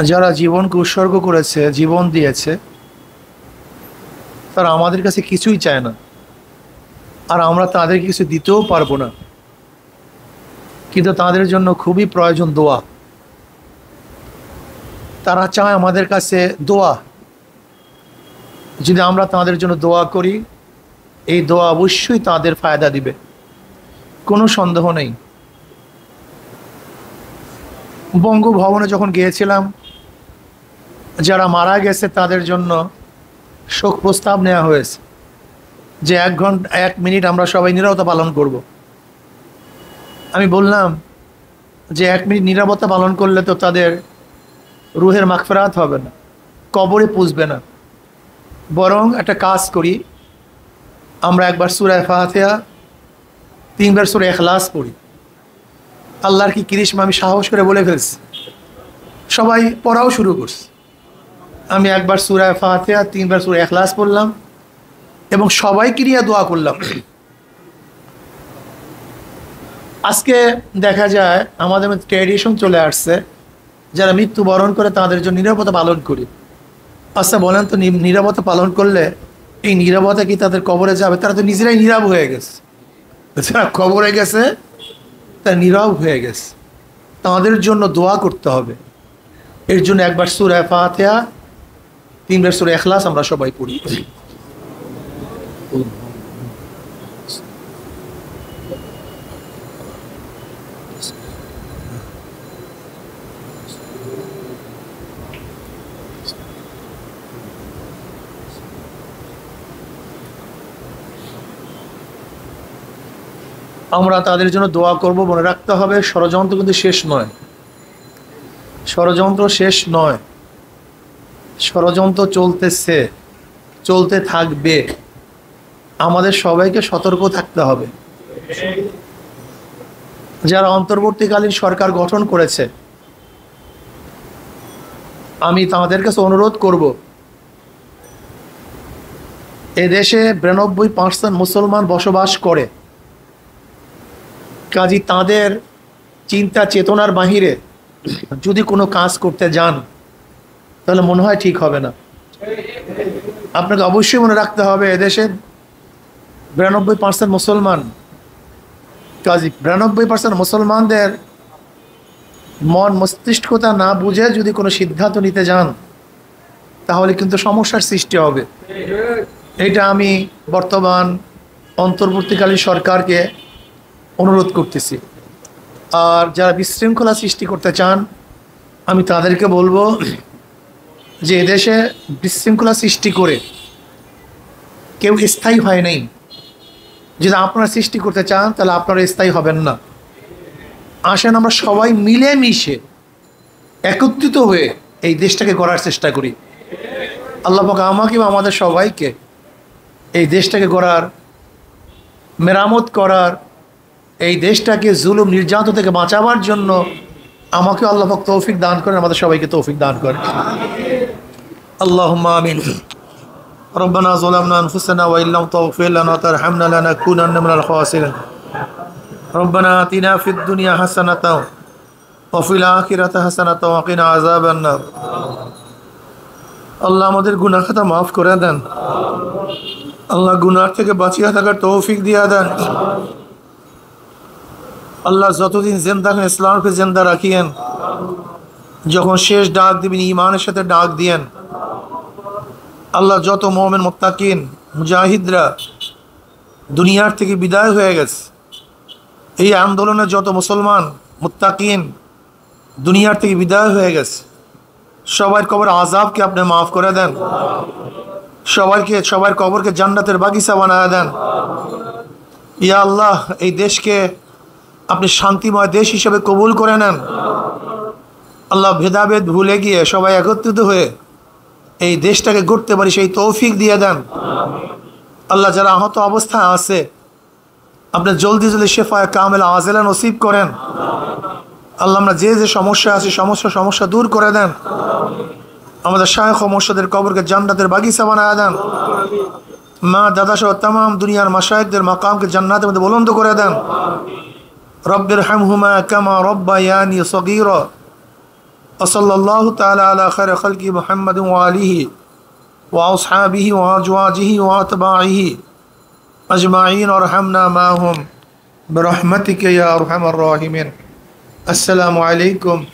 যারা জীবনকে উৎসর্গ করেছে, জীবন দিয়েছে, তারা আমাদের কাছে কিছুই চায় না, আর আমরা তাদেরকে কিছু দিতেও পারবো না। কিন্তু তাদের জন্য খুবই প্রয়োজন দোয়া। তারা চায় আমাদের কাছে দোয়া। যদি আমরা তাদের জন্য দোয়া করি, এই দোয়া অবশ্যই তাদের ফায়দা দিবে, কোনো সন্দেহ নেই। বঙ্গভবনে যখন গিয়েছিলাম, যারা মারা গেছে তাদের জন্য শোক প্রস্তাব নেওয়া হয়েছে যে 1 মিনিট আমরা সবাই নীরবতা পালন করব। আমি বললাম যে 1 মিনিট নীরবতা পালন করলে তো তাদের রুহের মাগফিরাত হবে না, কবরে পুষবে না। বরং একটা কাজ করি, আমরা একবার সূরা ফাতিহা, 3বার সূরা ইখলাস পড়ি। আল্লাহর কি করিশমা, আমি সাহস করে বলে ফেলছি, সবাই পড়াও শুরু করছে। আমি একবার সূরা ফাতিহা, 3বার সূরা ইখলাস পড়লাম এবং সবাইকে নিয়ে দোয়া করলাম। আজকে দেখা যায় আমাদের মধ্যে ট্র্যাডিশন চলে আসছে, যারা মৃত্যুবরণ করে তাদের জন্য নীরবতা পালন করি। আচ্ছা বলেন তো, নীরবতা পালন করলে এই নীরবতা কি তাদের কবরে যাবে? তারা তো নিজেরাই নীরব হয়ে গেছে। যারা কবরে গেছে তারা নীরব হয়ে গেছে। তাদের জন্য দোয়া করতে হবে। এর জন্য একবার সূরা ফাতিহা, 3বার সূরা ইখলাস আমরা সবাই পড়ি। আমরা তাদের জন্য দোয়া করব। মনে রাখতে হবে, ষড়যন্ত্র কিন্তু শেষ নয়, ষড়যন্ত্র শেষ নয়, ষড়যন্ত্র চলতেছে, চলতে থাকবে। আমাদের সবাইকে সতর্ক থাকতে হবে। যারা অন্তর্বর্তীকালীন সরকার গঠন করেছে, আমি তাদের কাছে অনুরোধ করব, এদেশে 92% মুসলমান বসবাস করে। কাজী তাদের চিন্তা চেতনার বাহিরে যদি কোনো কাজ করতে যান, তাহলে মনে হয় ঠিক হবে না। আপনাকে অবশ্যই মনে রাখতে হবে, এদেশে 92% মুসলমান। কাজী 92% মুসলমানদের মন মস্তিষ্কতা না বুঝে যদি কোনো সিদ্ধান্ত নিতে যান, তাহলে কিন্তু সমস্যার সৃষ্টি হবে। এটা আমি বর্তমান অন্তর্বর্তীকালীন সরকারকে অনুরোধ করতেছি। আর যারা বিশৃঙ্খলা সৃষ্টি করতে চান, আমি তাদেরকে বলবো যে এদেশে বিশৃঙ্খলা সৃষ্টি করে কেউ স্থায়ী হয় নাই। যদি আপনারা সৃষ্টি করতে চান, তাহলে আপনারা স্থায়ী হবেন না। আসেন আমরা সবাই মিলেমিশে একত্রিত হয়ে এই দেশটাকে গড়ার চেষ্টা করি। আল্লাহ পাক আমাকে বা আমাদের সবাইকে এই দেশটাকে গড়ার, মেরামত করার, এই দেশটাকে জুলুম নির্যাতন থেকে বাঁচাবার জন্য আমাকে আল্লাহ পাক তৌফিক দান করেন, আমাদের সবাইকে তৌফিক দান করেন। আল্লাহুম্মা আমিন। ربنا ظلمنا أنفسنا وإن لم تغفر لنا وترحمنا لنكونن من الخاسرين ربنا آتنا في الدنيا حسنة وفي الآخرة حسنة وقنا عذاب النار। আল্লাহ আমাদের গুনাহ খাতা মাফ করে দেন। আল্লাহ গুনাহ থেকে বাঁচিয়ে থাকার তৌফিক দিয়ে দেন। আল্লাহ যতদিন জিন্দা থাকেন ইসলামকে জিন্দা রাখিয়েন। যখন শেষ ডাক দিবেন ঈমানের সাথে ডাক দিয়েন। আল্লাহ যত মুমিন মুত্তাকিন মুজাহিদরা দুনিয়ার থেকে বিদায় হয়ে গেছে, এই আন্দোলনে যত মুসলমান মুত্তাকিন দুনিয়ার থেকে বিদায় হয়ে গেছে, সবার কবর আযাবকে আপনি মাফ করে দেন। সবার কবরকে জান্নাতের বাগিচা বানায় দেন। ইয়া আল্লাহ, এই দেশকে আপনি শান্তিময় দেশ হিসেবে কবুল করে নেন। আল্লাহ ভেদাভেদ ভুলে গিয়ে সবাই একত্রিত হয়ে এই দেশটাকে গড়তে পারি সেই তৌফিক দিয়ে দেন। আল্লাহ যারা আহত অবস্থায় আছে, আপনি জলদি জলদি শেফায়ে কামেলা আজেলা নসিব করেন। আল্লাহ আমরা যে যে সমস্যা আছে সমস্যা দূর করে দেন। আমাদের শায়খ ও মুর্শিদের কবরকে জান্নাতের বাগিচা বানায় দেন। মা দাদা সহ তামাম দুনিয়ার মাশায়েখদের মাকামকে জান্নাতের মধ্যে বুলন্দ করে দেন। রব্বিরহামহুমা কামা রব্বায়ানি সগীরা। वसल्लल्लाहु ताला अला खैर खल्क़ि मुहम्मद व आलिहि व अस्हाबिहि व अज़वाजिहि व अतबाइहि अजमाइन और हमना माहुम बिरहमतिक या अरहमर राहिमीन। अस्सलामु अलैकुम।